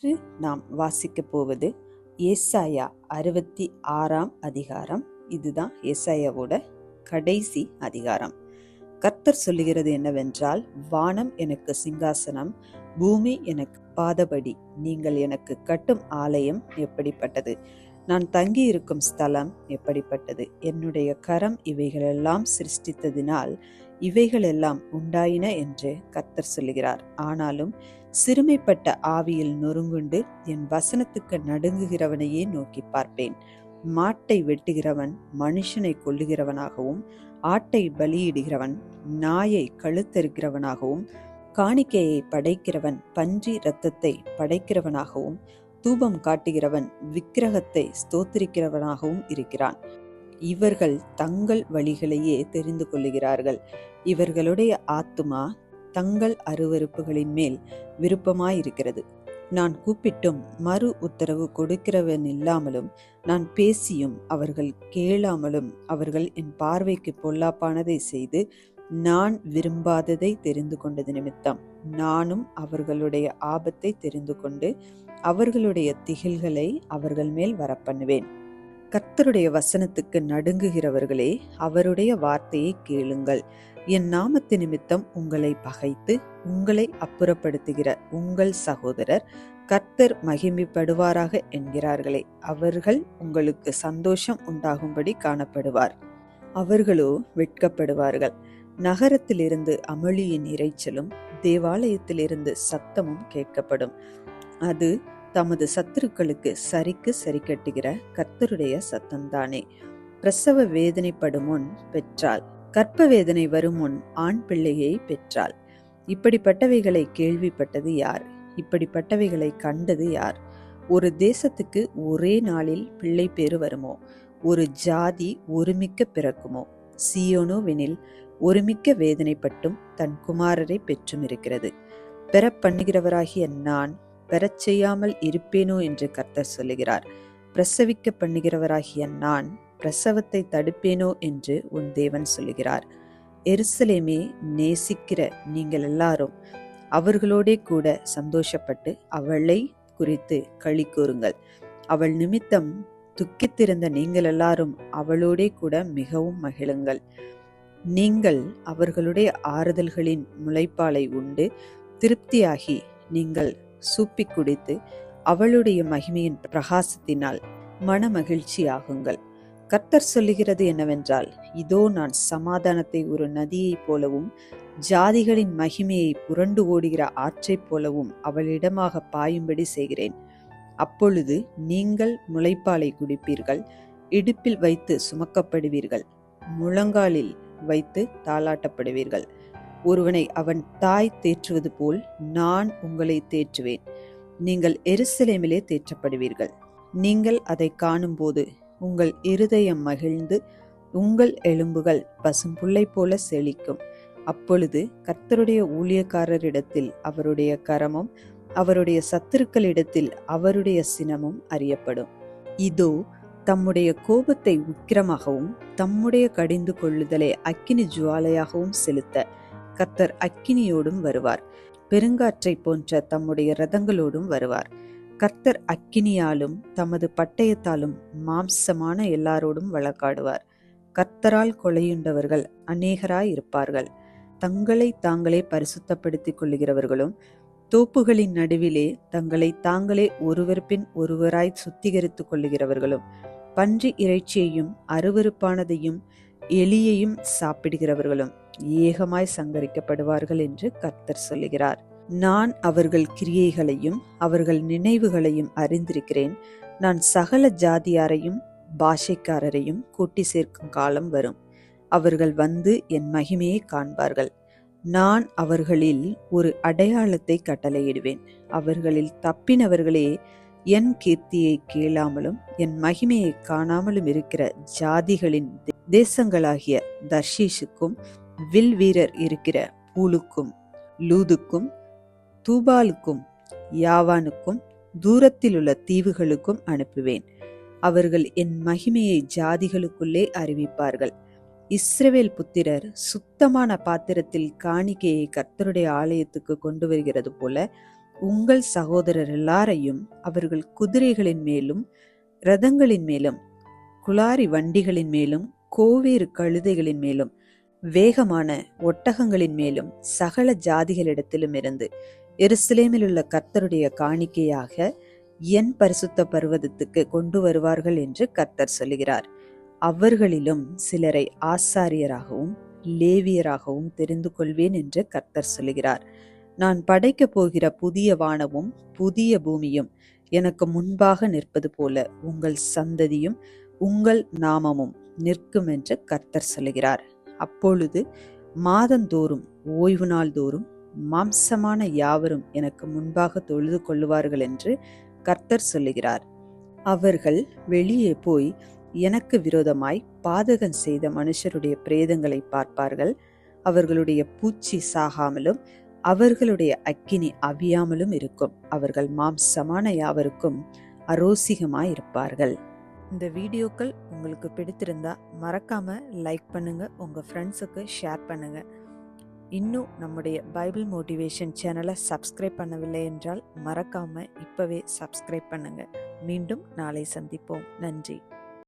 இன்று நாம் வாசிக்கப் போவது ஏசாயா 66ஆம் அதிகாரம். இதுதான் ஏசாயாவோட கடைசி அதிகாரம். கர்த்தர் சொல்லுகிறது என்னவென்றால், வானம் எனக்கு சிங்காசனம், பூமி எனக்கு பாதபடி. நீங்கள் எனக்கு கட்டும் ஆலயம் எப்படிப்பட்டது? நான் தங்கியிருக்கும் ஸ்தலம் எப்படிப்பட்டது? என்னுடைய கரம் இவைகளெல்லாம் சிருஷ்டித்ததினால் இவைகளெல்லாம் உண்டாயின என்று கர்த்தர் சொல்லுகிறார். ஆனாலும் சிறுமைப்பட்ட ஆவியில் நொறுங்குண்டு என் வசனத்துக்கு நடுங்குகிறவனையே நோக்கி பார்ப்பேன். மாட்டை வெட்டுகிறவன் மனுஷனை கொல்லுகிறவனாகவும், ஆட்டை பலியிடுகிறவன் நாயை கழுத்தறுக்கிறவனாகவும், காணிக்கையை படைக்கிறவன் பன்றி இரத்தத்தை படைக்கிறவனாகவும், தூபம் காட்டுகிறவன் விக்கிரகத்தை ஸ்தோத்திரிக்கிறவனாகவும் இருக்கிறான். இவர்கள் தங்கள் வழிகளையே தெரிந்து கொள்ளுகிறார்கள். இவர்களுடைய ஆத்துமா தங்கள் அருவருப்புகளின் மேல் விருப்பமாயிருக்கிறது. நான் கூப்பிட்டும் மறு உத்தரவு கொடுக்கிறவன் இல்லாமலும், நான் பேசியும் அவர்கள் கேளாமலும், அவர்கள் என் பார்வைக்கு பொல்லாப்பானதை செய்து நான் விரும்பாததை தெரிந்து கொண்டது நிமித்தம் நானும் அவர்களுடைய ஆபத்தை தெரிந்து கொண்டு அவர்களுடைய திகில்களை அவர்கள் மேல் வரப்பண்ணுவேன். கர்த்தருடைய வசனத்துக்கு நடுங்குகிறவர்களே, அவருடைய வார்த்தையை கேளுங்கள். என் நாமத்து நிமித்தம் உங்களை பகைத்து உங்களை அப்புறப்படுத்துகிற உங்கள் சகோதரர் கர்த்தர் மகிமைப்படுவாராக என்கிறார்களே, அவர்கள் உங்களுக்கு சந்தோஷம் உண்டாகும்படி காணப்படுவார். அவர்களோ வெட்கப்படுவார்கள். நகரத்திலிருந்து அமளியின் இரைச்சலும் தேவாலயத்திலிருந்து சத்தமும் கேட்கப்படும். அது தமது சத்துருக்களுக்கு சரிக்கு சரி கட்டுகிற கர்த்தருடைய சத்தம்தானே. பிரசவ வேதனைப்படும் முன் பெற்றாள், கற்ப வேதனை வரும் முன் ஆண் பிள்ளையை பெற்றாள். இப்படிப்பட்டவைகளை கேள்விப்பட்டது யார்? இப்படிப்பட்டவைகளை கண்டது யார்? ஒரு தேசத்துக்கு ஒரே நாளில் பிள்ளை பேறு வருமோ? ஒரு ஜாதி ஒருமிக்க பிறக்குமோ? சீயோனோவெனில் ஒருமிக்க வேதனைப்பட்டும் தன் குமாரரை பெற்றும் இருக்கிறது. பெறப்பண்ணுகிறவராகிய நான் பெறச் செய்யாமல் இருப்பேனோ என்று கர்த்தர் சொல்லுகிறார். பிரசவிக்க பண்ணுகிறவராகிய நான் பிரசவத்தை தடுப்பேனோ என்று உன் தேவன் சொல்லுகிறார். எருசலேமே, நேசிக்கிற நீங்கள் எல்லாரும் அவர்களோடே கூட சந்தோஷப்பட்டு அவளை குறித்து களி கூறுங்கள். அவள் நிமித்தம் துக்கித்திருந்த நீங்கள் எல்லாரும் அவளோடே கூட மிகவும் மகிழுங்கள். நீங்கள் அவர்களுடைய ஆறுதல்களின் முளைப்பாலை உண்டு திருப்தியாகி நீங்கள் சூப்பி குடித்து அவளுடைய மகிமையின் பிரகாசத்தினால் மன மகிழ்ச்சி ஆகுங்கள். கர்த்தர் சொல்லுகிறது என்னவென்றால், இதோ நான் சமாதானத்தை ஒரு நதியைப் போலவும் ஜாதிகளின் மகிமையை புரண்டு ஓடுகிற ஆற்றைப் போலவும் அவளிடமாக பாயும்படி செய்கிறேன். அப்பொழுது நீங்கள் முளைப்பாலை குடிப்பீர்கள், இடுப்பில் வைத்து சுமக்கப்படுவீர்கள், முழங்காலில் வைத்து தாளாட்டப்படுவீர்கள். ஒருவனை அவன் தாய் தேற்றுவது போல் நான் உங்களை தேற்றுவேன். நீங்கள் எருசலேமிலே தேற்றப்படுவீர்கள். நீங்கள் அதை காணும்போது உங்கள் இருதயம் மகிழ்ந்து உங்கள் எலும்புகள் பசும்புல்லை போல செழிக்கும். அப்பொழுது கர்த்தருடைய ஊழியக்காரரிடத்தில் அவருடைய கரமும் அவருடைய சத்துருக்களிடத்தில் அவருடைய சினமும் அறியப்படும். இதோ தம்முடைய கோபத்தை உக்கிரமாகவும் தம்முடைய கடிந்து கொள்ளுதலை அக்கினி ஜுவாலையாகவும் செலுத்த கர்த்தர் அக்கினியோடும் வருவார். பெருங்காற்றை போன்ற தம்முடைய இரதங்களோடும் வருவார். கர்த்தர் அக்கினியாலும் தமது பட்டயத்தாலும் மாம்சமான எல்லாரோடும் வழக்காடுவார். கர்த்தரால் கொலையுண்டவர்கள் அநேகராயிருப்பார்கள். தங்களை தாங்களே பரிசுத்தப்படுத்திக் கொள்ளுகிறவர்களும் தோப்புகளின் நடுவிலே தங்களை தாங்களே ஒருவர் பின் ஒருவராய் சுத்திகரித்துக் கொள்ளுகிறவர்களும் பன்றி இறைச்சியையும் அருவருப்பானதையும் எலியையும் சாப்பிடுகிறவர்களும் ஏகமாய் சங்கரிக்கப்படுவார்கள் என்று கர்த்தர் சொல்லுகிறார். நான் அவர்கள் கிரியைகளையும் அவர்கள் நினைவுகளையும் அறிந்திருக்கிறேன். நான் சகல ஜாதியாரையும் பாஷைக்காரரையும் கூட்டி சேர்க்கும் காலம் வரும். அவர்கள் வந்து என் மகிமையை காண்பார்கள். நான் அவர்களில் ஒரு அடையாளத்தை கட்டளையிடுவேன். அவர்களில் தப்பினவர்களே என் கீர்த்தியை கேளாமலும் என் மகிமையை காணாமலும் இருக்கிற ஜாதிகளின் தேசங்களாகிய தர்ஷீஷுக்கும் வில் வீரர் இருக்கிற பூலுக்கும் லூதுக்கும் தூபாலுக்கும் யாவானுக்கும் தூரத்தில் உள்ள தீவுகளுக்கும் அனுப்புவேன். அவர்கள் என் மகிமையை ஜாதிகளுக்குள்ளே அறிவிப்பார்கள். இஸ்ரவேல் புத்திரர் சுத்தமான பாத்திரத்தில் காணிக்கையை கர்த்தருடைய ஆலயத்துக்கு கொண்டு வருகிறது போல உங்கள் சகோதரர் எல்லாரையும் அவர்கள் குதிரைகளின் மேலும் இரதங்களின் மேலும் குளாரி வண்டிகளின் மேலும் கோவேறு கழுதைகளின் மேலும் வேகமான ஒட்டகங்களின் மேலும் சகல ஜாதிகளிடத்திலும் இருந்து எருசலேமில் உள்ள கர்த்தருடைய காணிக்கையாக என் பரிசுத்த பர்வதத்துக்கு கொண்டு வருவார்கள் என்று கர்த்தர் சொல்லுகிறார். அவர்களிலும் சிலரை ஆசாரியராகவும் லேவியராகவும் தெரிந்து கொள்வேன் என்று கர்த்தர் சொல்லுகிறார். நான் படைக்கப் போகிற புதிய வானமும் புதிய பூமியும் எனக்கு முன்பாக நிற்பது போல உங்கள் சந்ததியும் உங்கள் நாமமும் நிற்கும் என்று கர்த்தர் சொல்லுகிறார். அப்பொழுது மாதந்தோறும் ஓய்வு நாள் தோறும் மாம்சமான யாவரும் எனக்கு முன்பாக தொழுது கொள்ளுவார்கள் என்று கர்த்தர் சொல்லுகிறார். அவர்கள் வெளியே போய் எனக்கு விரோதமாய் பாதகம் செய்த மனுஷருடைய பிரேதங்களை பார்ப்பார்கள். அவர்களுடைய பூச்சி சாகாமலும் அவர்களுடைய அக்கினி அவியாமலும் இருக்கும். அவர்கள் மாம்சமான யாவருக்கும் அரோசிகமாய் இருப்பார்கள். இந்த வீடியோக்கள் உங்களுக்கு பிடித்திருந்தா மறக்காம லைக் பண்ணுங்க, உங்க ஃப்ரெண்ட்ஸுக்கு ஷேர் பண்ணுங்க. இன்னும் நம்முடைய பைபிள் மோட்டிவேஷன் சேனலை சப்ஸ்கிரைப் பண்ணவில்லை என்றால் மறக்காம இப்பவே சப்ஸ்கிரைப் பண்ணுங்க. மீண்டும் நாளை சந்திப்போம். நன்றி.